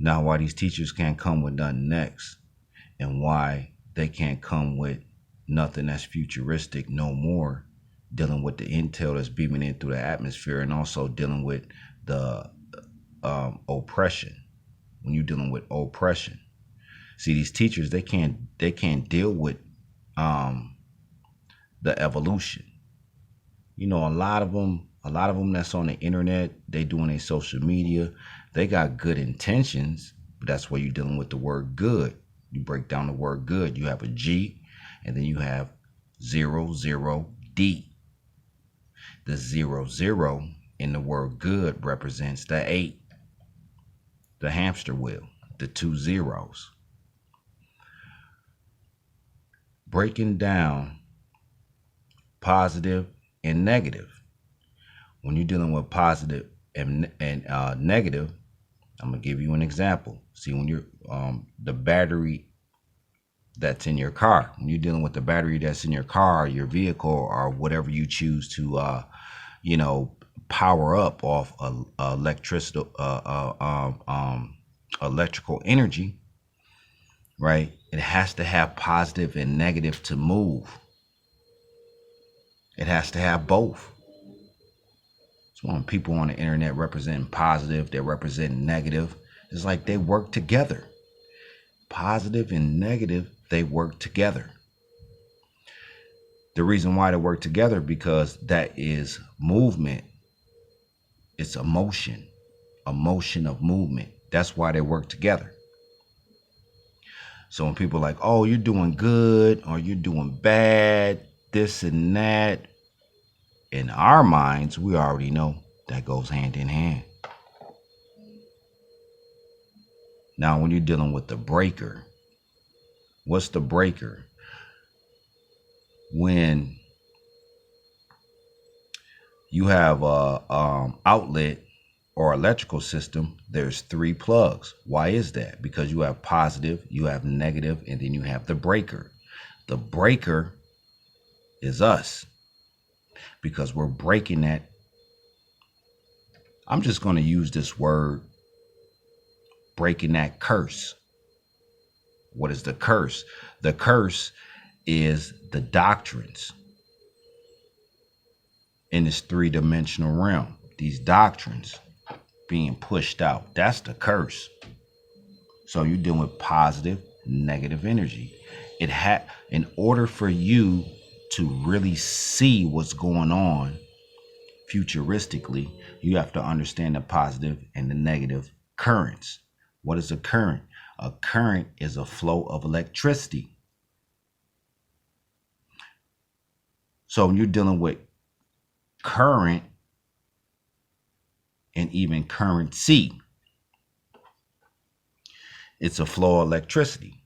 Now, why these teachers can't come with nothing next, and why they can't come with nothing that's futuristic no more, dealing with the intel that's beaming in through the atmosphere, and also dealing with the oppression. When you're dealing with oppression, see, these teachers, they can't deal with um, the evolution. You know, a lot of them that's on the internet, they doing a social media, they got good intentions, but that's where you're dealing with the word good. You break down the word good, you have a G, and then you have 00D. The 00 in the word good represents the 8, the hamster wheel, the two zeros. Breaking down positive and negative. When you're dealing with positive and negative, I'm gonna give you an example. See, when you're the battery that's in your car, when you're dealing with the battery that's in your car, your vehicle, or whatever you choose to, you know, power up off electricity, electrical energy, right? It has to have positive and negative to move. It has to have both. So when people on the internet representing positive, they represent negative. It's like they work together. Positive and negative, they work together. The reason why they work together, because that is movement. It's emotion of movement. That's why they work together. So when people are like, oh, you're doing good or you're doing bad, this and that, in our minds, we already know that goes hand in hand. Now, when you're dealing with the breaker, what's the breaker? When you have a outlet or electrical system, there's 3 plugs. Why is that? Because you have positive, you have negative, and then you have the breaker. The breaker is us, because we're breaking that. I'm just going to use this word, breaking that curse. What is the curse? The curse is the doctrines in this 3-dimensional realm. These doctrines being pushed out. That's the curse. So you're dealing with positive, negative energy. In order for you to really see what's going on futuristically, you have to understand the positive and the negative currents. What is a current? A current is a flow of electricity. So when you're dealing with current and even currency, it's a flow of electricity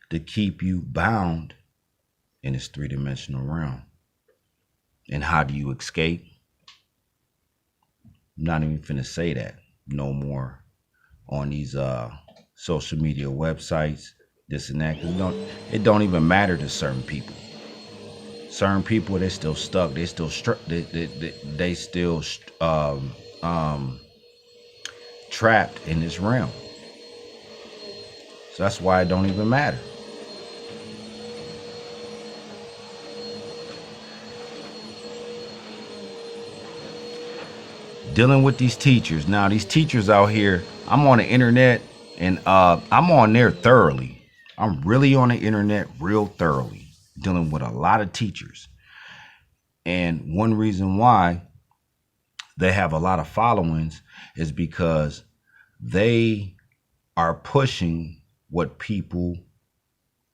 to keep you bound in this 3-dimensional realm. And how do you escape? I'm not even finna say that no more on these social media websites, this and that. It don't even matter to certain people. Certain people, they're still stuck. They still they still trapped in this realm. So that's why it don't even matter. Dealing with these teachers. Now, these teachers out here, I'm on the internet, and I'm on there thoroughly. I'm really on the internet real thoroughly, dealing with a lot of teachers. And one reason why they have a lot of followings is because they are pushing what people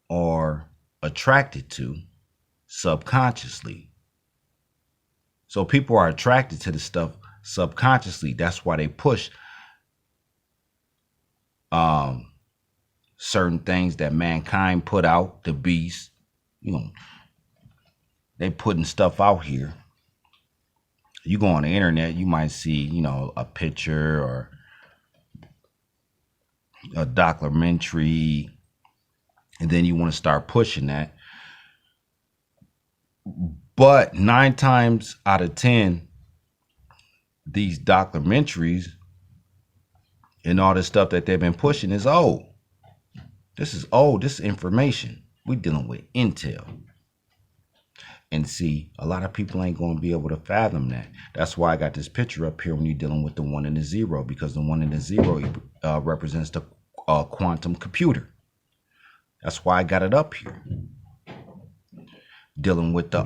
are attracted to subconsciously. So people are attracted to the stuff subconsciously. That's why they push certain things that mankind put out, the beast. You know, they putting stuff out here. You go on the internet, you might see, you know, a picture or a documentary, and then you want to start pushing that. But 9 times out of 10, these documentaries And all this stuff that they've been pushing is old. This is old. This is information. We're dealing with intel. And see, a lot of people ain't going to be able to fathom that. That's why I got this picture up here when you're dealing with the 1 and the 0, because the 1 and the 0 represents the quantum computer. That's why I got it up here. Dealing with the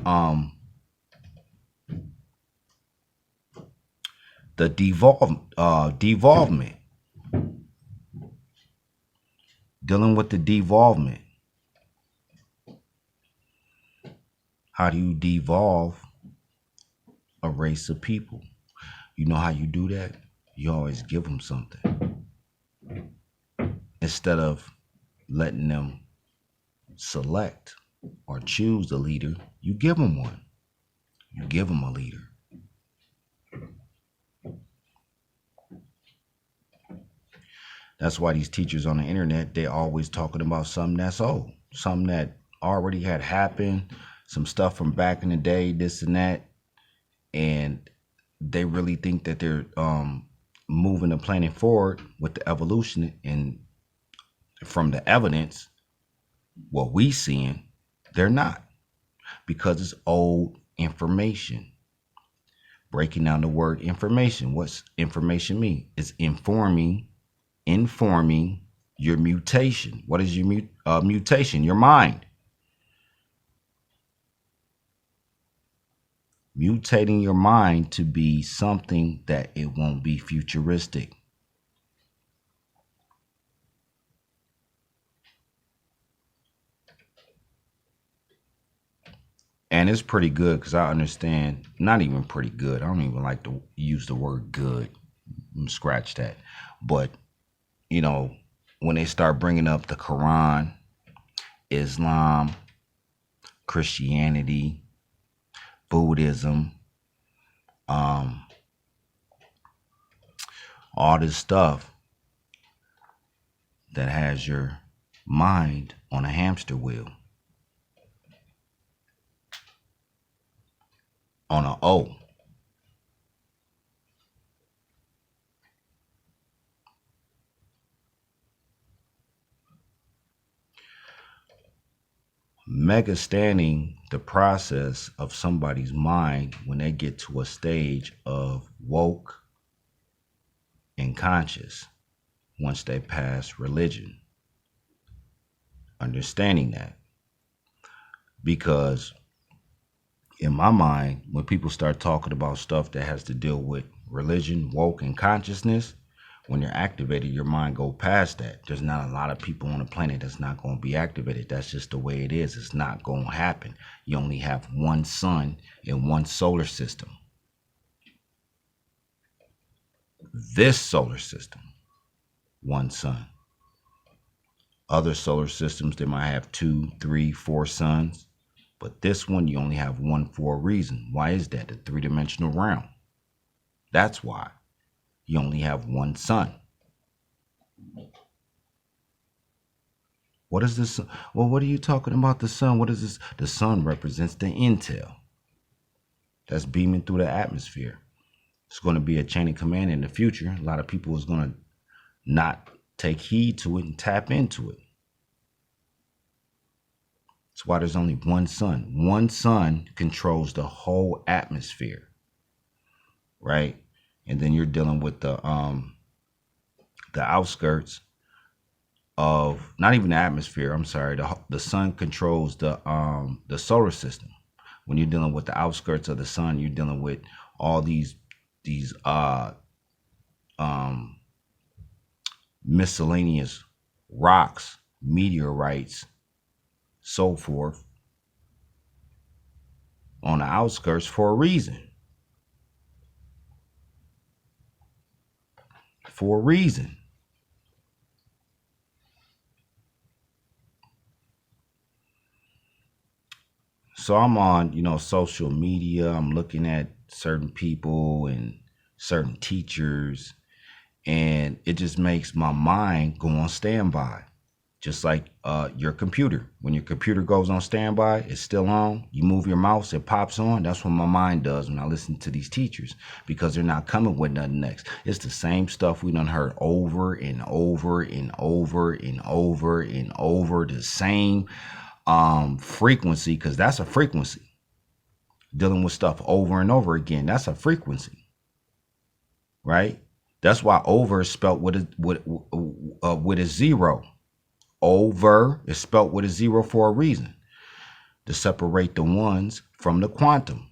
devolvement. Dealing with the devolvement. How do you devolve a race of people? You know how you do that? You always give them something. Instead of letting them select or choose a leader, you give them one. You give them a leader. That's why these teachers on the internet, they always talking about something that's old, something that already had happened, some stuff from back in the day, this and that. And they really think that they're moving the planet forward with the evolution. And from the evidence, what we seeing, they're not, because it's old information. Breaking down the word information. What's information mean? It's informing your mutation. What is your mutation? Your mind. Mutating your mind to be something that it won't be futuristic. And it's pretty good because I understand, not even pretty good. I don't even like to use the word good. Scratch that. But, you know, when they start bringing up the Quran, Islam, Christianity, Buddhism, all this stuff that has your mind on a hamster wheel, on an O. Mega standing the process of somebody's mind when they get to a stage of woke and conscious once they pass religion. Understanding that. Because in my mind, when people start talking about stuff that has to deal with religion, woke, and consciousness, when you're activated, your mind go past that. There's not a lot of people on the planet that's not going to be activated. That's just the way it is. It's not going to happen. You only have one sun in one solar system. This solar system, one sun. Other solar systems, they might have 2, 3, 4 suns. But this one, you only have one for a reason. Why is that? The three-dimensional realm. That's why. You only have one sun. What is this? Well, what are you talking about the sun? What is this? The sun represents the intel that's beaming through the atmosphere. It's going to be a chain of command in the future. A lot of people is going to not take heed to it and tap into it. That's why there's only one sun. One sun controls the whole atmosphere, right? And then you're dealing with the outskirts of, not even the atmosphere. I'm sorry. The sun controls the solar system. When you're dealing with the outskirts of the sun, you're dealing with all these miscellaneous rocks, meteorites, so forth, on the outskirts for a reason. For a reason. So I'm on, social media. I'm looking at certain people and certain teachers, and it just makes my mind go on standby. Just like your computer. When your computer goes on standby, it's still on. You move your mouse, it pops on. That's what my mind does when I listen to these teachers, because they're not coming with nothing next. It's the same stuff we done heard over and over and over and over and over. The same frequency, because that's a frequency. Dealing with stuff over and over again, that's a frequency, right? That's why over is spelt with a zero. Over is spelt with a zero for a reason, to separate the ones from the quantum.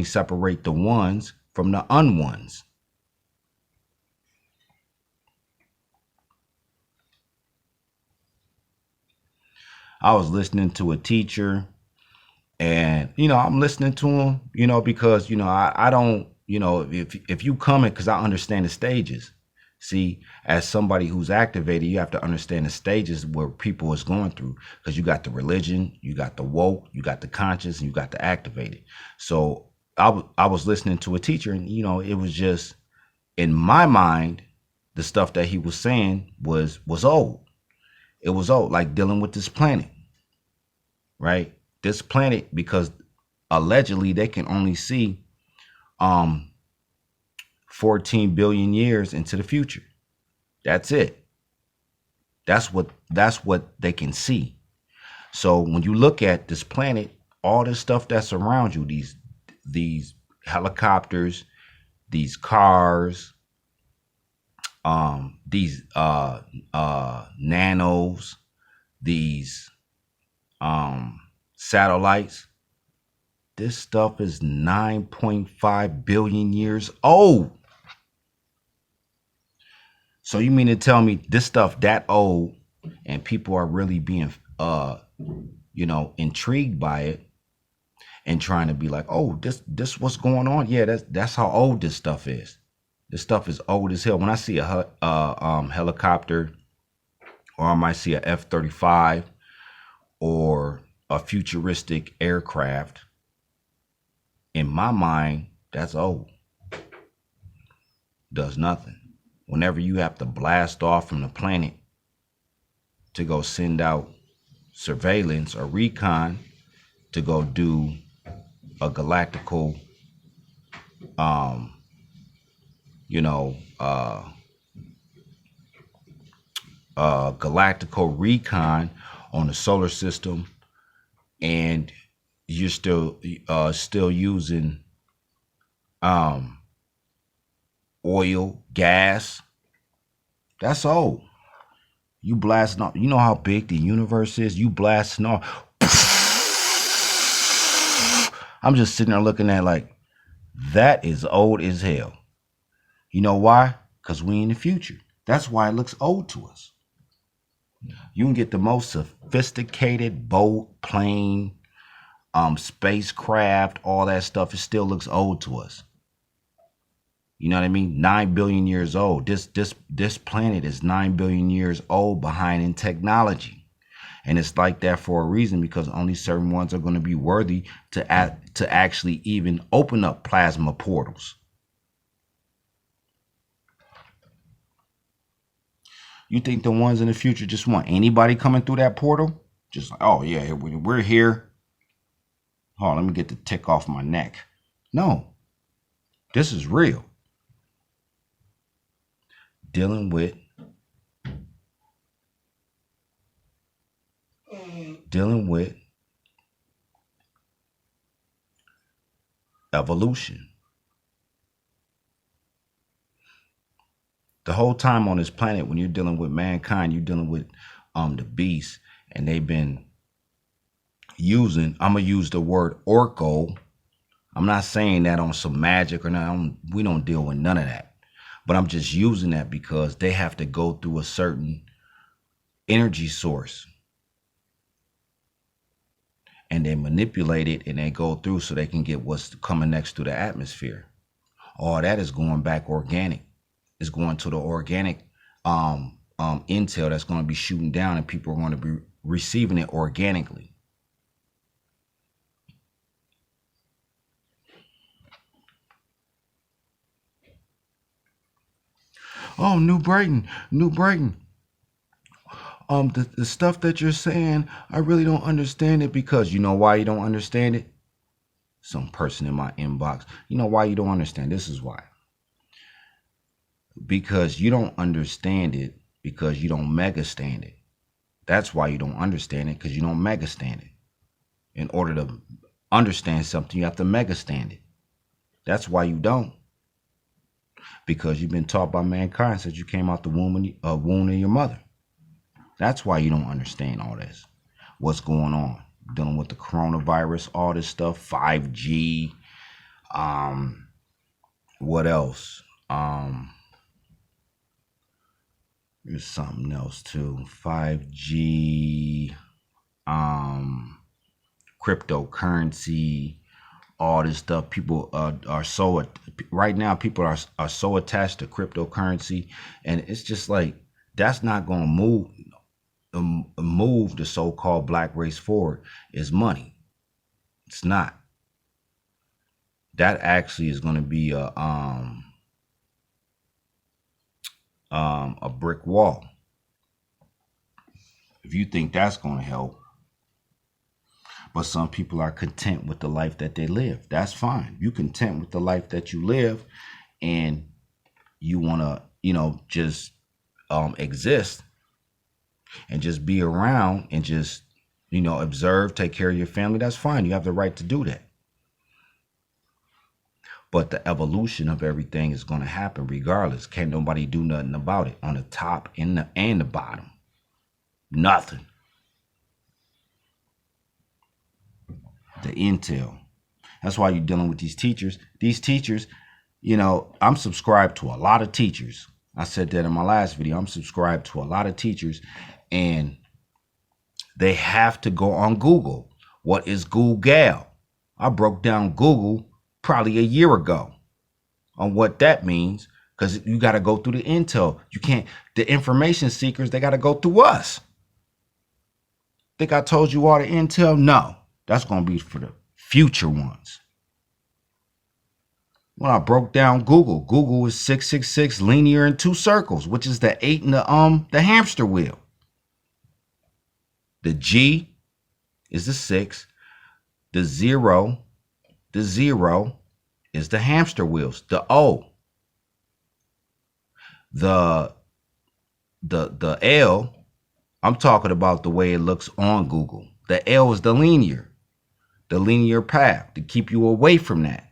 Separate the ones from the unones. I was listening to a teacher, and I'm listening to him, because I don't, if you come in, because I understand the stages. See, as somebody who's activated, you have to understand the stages where people is going through, because you got the religion, you got the woke, you got the conscious, and you got the activated. So I was listening to a teacher, and it was just, in my mind, the stuff that he was saying was old. It was old, like dealing with this planet, right? This planet, because allegedly they can only see 14 billion years into the future. That's it. That's what they can see. So when you look at this planet, all this stuff that's around you, these helicopters, these cars, these nanos, these satellites, this stuff is 9.5 billion years old. So you mean to tell me this stuff that old, and people are really being intrigued by it and trying to be like, oh, this what's going on? Yeah, that's how old this stuff is. This stuff is old as hell. When I see a helicopter, or I might see a F-35 or a futuristic aircraft, in my mind, that's old. Does nothing. Whenever you have to blast off from the planet to go send out surveillance or recon to go do a galactical, galactical recon on the solar system, and you're still using oil, gas, that's old. You blasting off, you know how big the universe is, you blasting off. I'm just sitting there looking at like, that is old as hell. You know why? Because we in the future. That's why it looks old to us. You can get the most sophisticated boat, plane, spacecraft, all that stuff, it still looks old to us. You know what I mean? 9 billion years old. This planet is 9 billion years old behind in technology. And it's like that for a reason, because only certain ones are going to be worthy to actually even open up plasma portals. You think the ones in the future just want anybody coming through that portal? Just like, oh yeah, we're here. Oh, let me get the tick off my neck. No, this is real. Dealing with evolution. The whole time on this planet, when you're dealing with mankind, you're dealing with the beasts, and they've been using, I'm gonna use the word orco. I'm not saying that on some magic or nothing. We don't deal with none of that. But I'm just using that because they have to go through a certain energy source, and they manipulate it, and they go through so they can get what's coming next to the atmosphere. All that is going back organic. It's going to the organic intel that's going to be shooting down, and people are going to be receiving it organically. Oh, New Brighton. the stuff that you're saying, I really don't understand it, because you know why you don't understand it? Some person in my inbox, you know why you don't understand? This is why. Because you don't understand it because you don't mega stand it. That's why you don't understand it, because you don't mega stand it. In order to understand something, you have to mega stand it. That's why you don't. Because you've been taught by mankind since you came out the womb of your mother. That's why you don't understand all this. What's going on? Dealing with the coronavirus, all this stuff, 5G. What else? There's something else too. 5G, cryptocurrency, all this stuff. People are so, right now people are so attached to cryptocurrency, and it's just like, that's not going to move the so-called black race forward. Is money. It's not. That actually is going to be a brick wall. If you think that's going to help. But some people are content with the life that they live. That's fine. You content with the life that you live, and you want to, just exist and just be around and just, observe, take care of your family. That's fine. You have the right to do that. But the evolution of everything is going to happen regardless. Can't nobody do nothing about it on the top and the bottom. Nothing. The intel. That's why you're dealing with these teachers. These teachers, I'm subscribed to a lot of teachers. I said that in my last video. I'm subscribed to a lot of teachers, and they have to go on Google. What is Google? I broke down Google probably a year ago on what that means, because you got to go through the intel. You can't, the information seekers, they got to go through us. Think I told you all the intel? No, that's going to be for the future ones. When I broke down Google, Google is 666 linear in 2 circles, which is the 8 in the hamster wheel. The G is the 6. The 0 is the hamster wheels. The O, the L, I'm talking about the way it looks on Google. The L is the linear path to keep you away from that.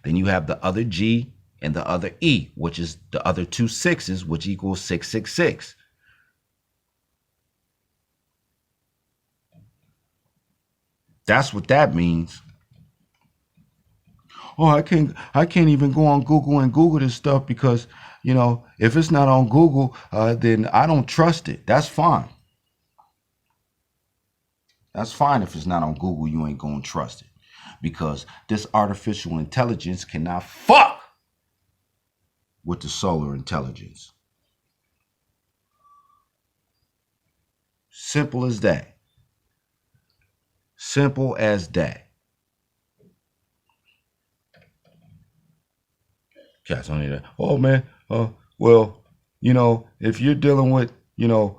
Then you have the other G and the other E, which is the other 2 6s, which equals 666. That's what that means. Oh, I can't even go on Google and Google this stuff because, if it's not on Google, then I don't trust it. That's fine. That's fine. If it's not on Google, you ain't going to trust it, because this artificial intelligence cannot fuck with the solar intelligence. Simple as that. Simple as that. Cats on that. Oh man. Well, if you're dealing with,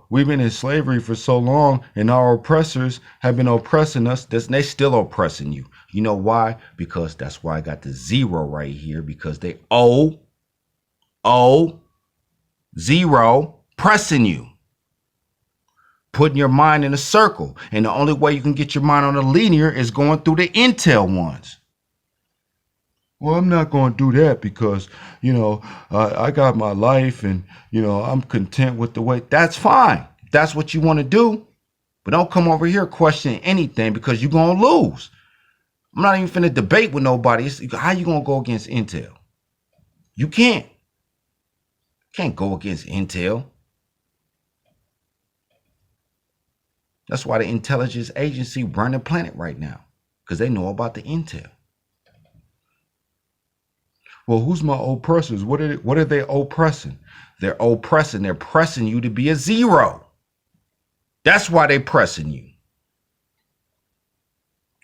we've been in slavery for so long, and our oppressors have been oppressing us. They still oppressing you. You know why? Because that's why I got the 0 right here, because they zero pressing you, putting your mind in a circle. And the only way you can get your mind on a linear is going through the intel ones. Well, I'm not going to do that because, I got my life and, I'm content with the way. That's fine. If that's what you want to do. But don't come over here questioning anything, because you're going to lose. I'm not even finna debate with nobody. How you going to go against intel? You can't. Can't go against intel. That's why the intelligence agency run the planet right now, because they know about the intel. Well, who's my oppressors? What are they oppressing? They're oppressing. They're pressing you to be a 0. That's why they're pressing you.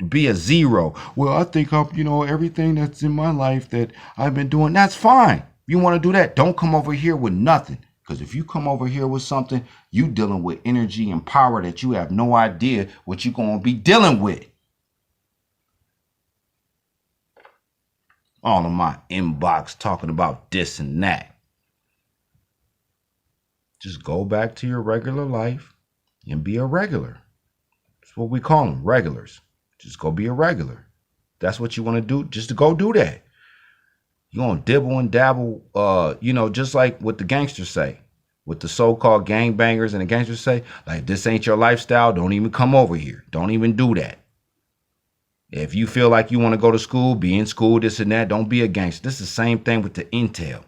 Be a 0. Well, I think I'm, everything that's in my life that I've been doing, that's fine. You want to do that? Don't come over here with nothing, Because if you come over here with something, you dealing with energy and power that you have no idea what you're going to be dealing with. All of my inbox talking about this and that. Just go back to your regular life and be a regular. That's what we call them, regulars. Just go be a regular. That's what you want to do. Just to go do that. You're going to dibble and dabble, just like what the gangsters say. What the so-called gangbangers and the gangsters say. Like, this ain't your lifestyle. Don't even come over here. Don't even do that. If you feel like you want to go to school, be in school, this and that. Don't be a gangster. This is the same thing with the intel.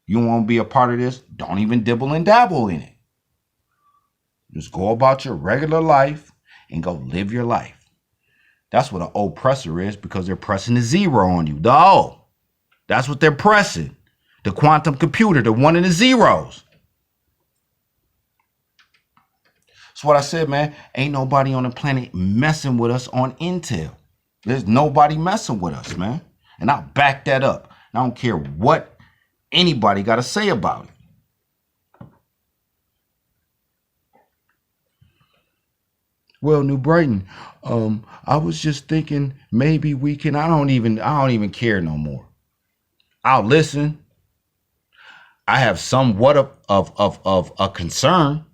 You want to be a part of this? Don't even dibble and dabble in it. Just go about your regular life and go live your life. That's what an oppressor is, because they're pressing the zero on you. The O. That's what they're pressing. The quantum computer, the one and the zeros. That's what I said, man. Ain't nobody on the planet messing with us on intel. There's nobody messing with us, man. And I'll back that up. I don't care what anybody got to say about it. Well, New Brighton, I was just thinking maybe we can. I don't even care no more. I'll listen. I have somewhat of a concern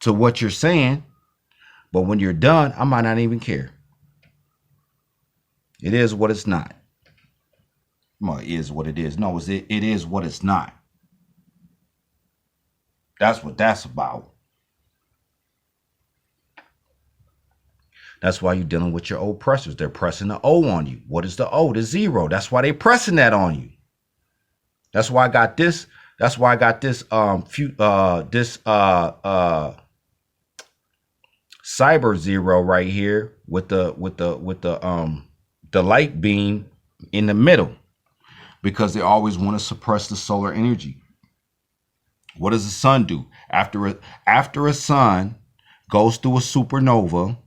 to what you're saying, but when you're done, I might not even care. It is what it's not. Well, it is what it is. No, it is what it's not. That's what that's about. That's why you're dealing with your oppressors. They're pressing the O on you. What is the O? The zero. That's why they're pressing that on you. That's why I got this. That's why I got this cyber zero right here with the light beam in the middle, because they always want to suppress the solar energy. What does the sun do? After a sun goes through a supernova,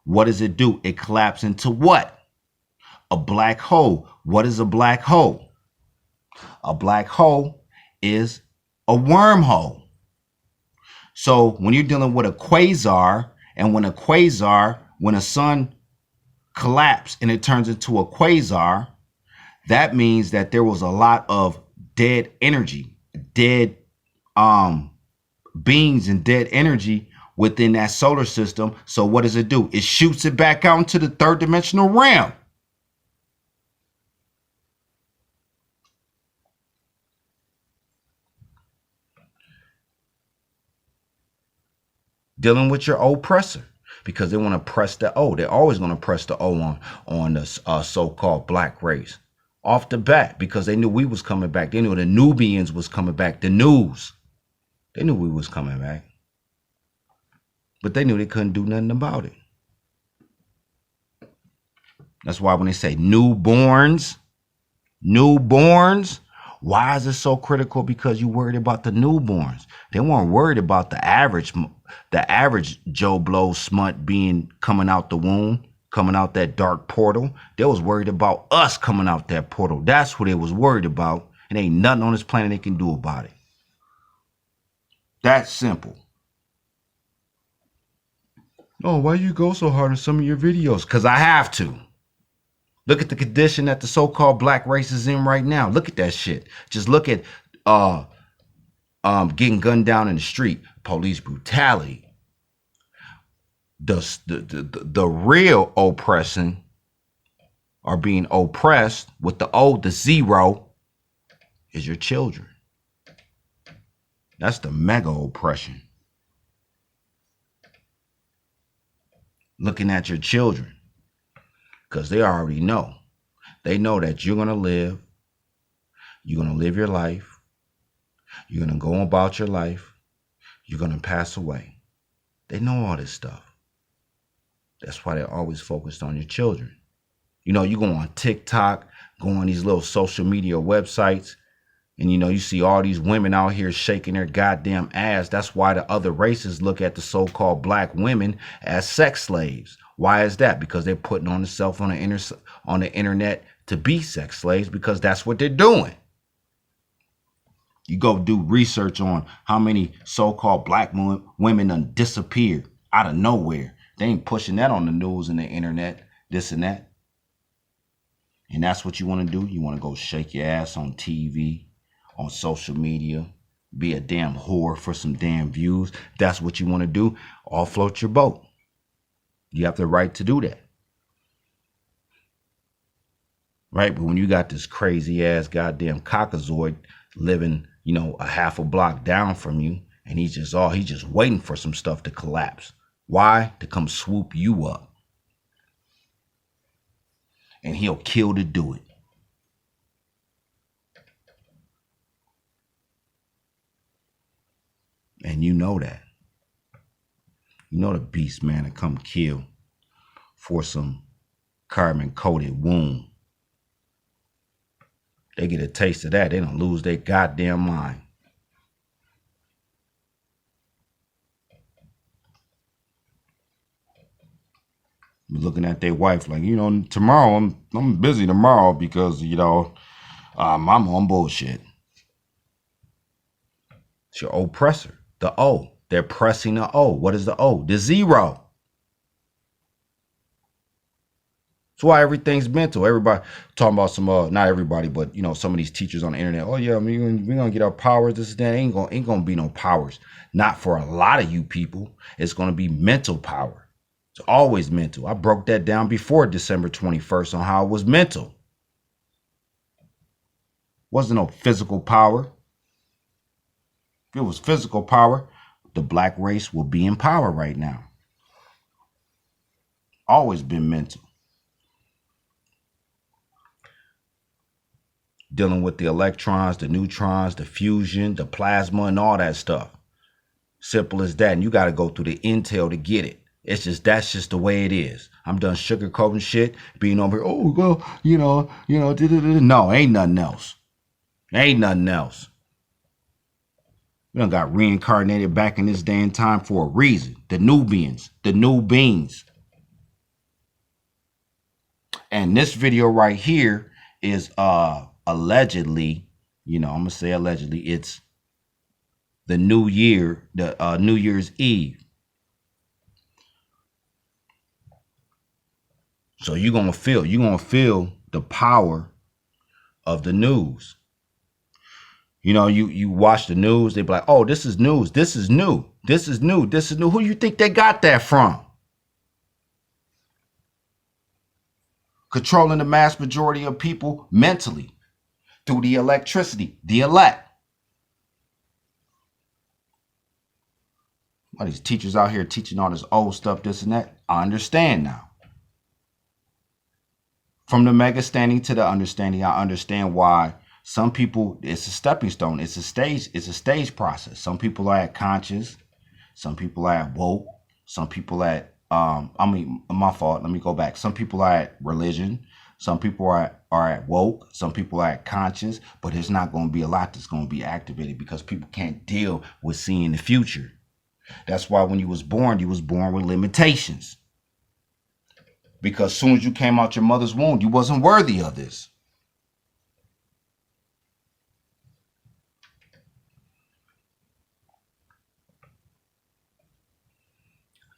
what does it do? It collapses into what? A black hole. What is a black hole? A black hole is a wormhole. So when you're dealing with a quasar, and when a sun collapses and it turns into a quasar, that means that there was a lot of dead energy, dead beings and dead energy within that solar system. So what does it do? It shoots it back out into the third dimensional realm. Dealing with your oppressor, because they want to press the O. They're always going to press the O on the so-called black race off the bat, because they knew we was coming back. They knew the Nubians was coming back. The news. They knew we was coming back. But they knew they couldn't do nothing about it. That's why when they say newborns, why is it so critical? Because you worried about the newborns. They weren't worried about the average Joe Blow smut being coming out the womb, coming out that dark portal. They was worried about us coming out that portal. That's what they was worried about. And ain't nothing on this planet they can do about it. That's simple. Oh, why you go so hard on some of your videos? Because I have to. Look at the condition that the so-called black race is in right now. Look at that shit. Just look at getting gunned down in the street, police brutality. The real oppression are being oppressed with the O, the zero, is your children. That's the mega oppression. Looking at your children, because they already know. They know that you're going to live. You're going to live your life. You're going to go about your life. You're going to pass away. They know all this stuff. That's why they're always focused on your children. You know, you go on TikTok, go on these little social media websites, and you see all these women out here shaking their goddamn ass. That's why the other races look at the so-called black women as sex slaves. Why is that? Because they're putting on themselves on the internet to be sex slaves, because that's what they're doing. You go do research on how many so-called black women done disappeared out of nowhere. They ain't pushing that on the news and the internet, this and that. And that's what you want to do? You want to go shake your ass on TV, on social media, be a damn whore for some damn views. If that's what you want to do, I'll float your boat. You have the right to do that. Right? But when you got this crazy ass goddamn cockazoid living, you know, a half a block down from you, and he's just waiting for some stuff to collapse. Why? To come swoop you up. And he'll kill to do it. And you know that. You know the beast man to come kill for some carbon-coated wound. They get a taste of that, they don't lose their goddamn mind. Be looking at their wife like, you know, tomorrow I'm busy tomorrow because, you know, I'm on bullshit. It's your oppressor. The O. They're pressing the O. What is the O? The zero. That's why everything's mental. Everybody talking about some, not everybody, but, you know, some of these teachers on the internet. Oh, yeah, we're going to get our powers. This and that. Ain't going to be no powers. Not for a lot of you people. It's going to be mental power. It's always mental. I broke that down before December 21st on how it was mental. Wasn't no physical power. If it was physical power, the black race will be in power right now. Always been mental. Dealing with the electrons, the neutrons, the fusion, the plasma, and all that stuff. Simple as that. And you got to go through the intel to get it. That's just the way it is. I'm done sugarcoating shit, being over here, oh, well, you know, no, ain't nothing else. Ain't nothing else. We done got reincarnated back in this day and time for a reason. The Nubians, the new beings. And this video right here is allegedly, you know, I'm gonna say allegedly, it's the new year, the New Year's Eve. So you're gonna feel the power of the news. You know, you watch the news, they be like, oh, this is news, this is new, this is new, this is new. Who you think they got that from? Controlling the mass majority of people mentally through the electricity, the elect. Why these teachers out here teaching all this old stuff, this and that? I understand now. From the mega standing to the understanding, I understand why some people, it's a stepping stone. It's a stage process. Some people are at conscious. Some people are at woke. Some people at, my fault. Let me go back. Some people are at religion. Some people are at woke. Some people are at conscious. But there's not going to be a lot that's going to be activated because people can't deal with seeing the future. That's why when you was born with limitations. Because as soon as you came out your mother's womb, you wasn't worthy of this.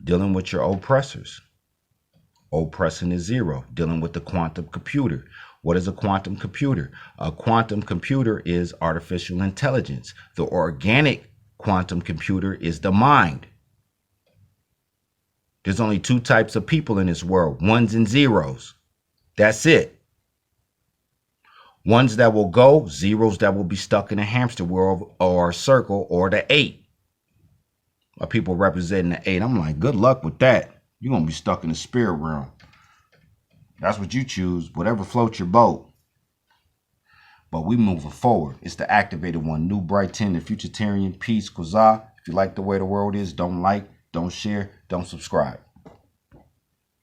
Dealing with your oppressors. Oppressing is zero. Dealing with the quantum computer. What is a quantum computer? A quantum computer is artificial intelligence. The organic quantum computer is the mind. There's only two types of people in this world, ones and zeros. That's it. Ones that will go, zeros that will be stuck in a hamster wheel or a circle, or the 8. People representing the 8. I'm like, good luck with that. You're going to be stuck in the spirit realm. That's what you choose, whatever floats your boat. But we moving forward. It's the activated one, New Brighton, the Futuritarian, Peace, Quasar. If you like the way the world is, don't like, don't share, don't subscribe.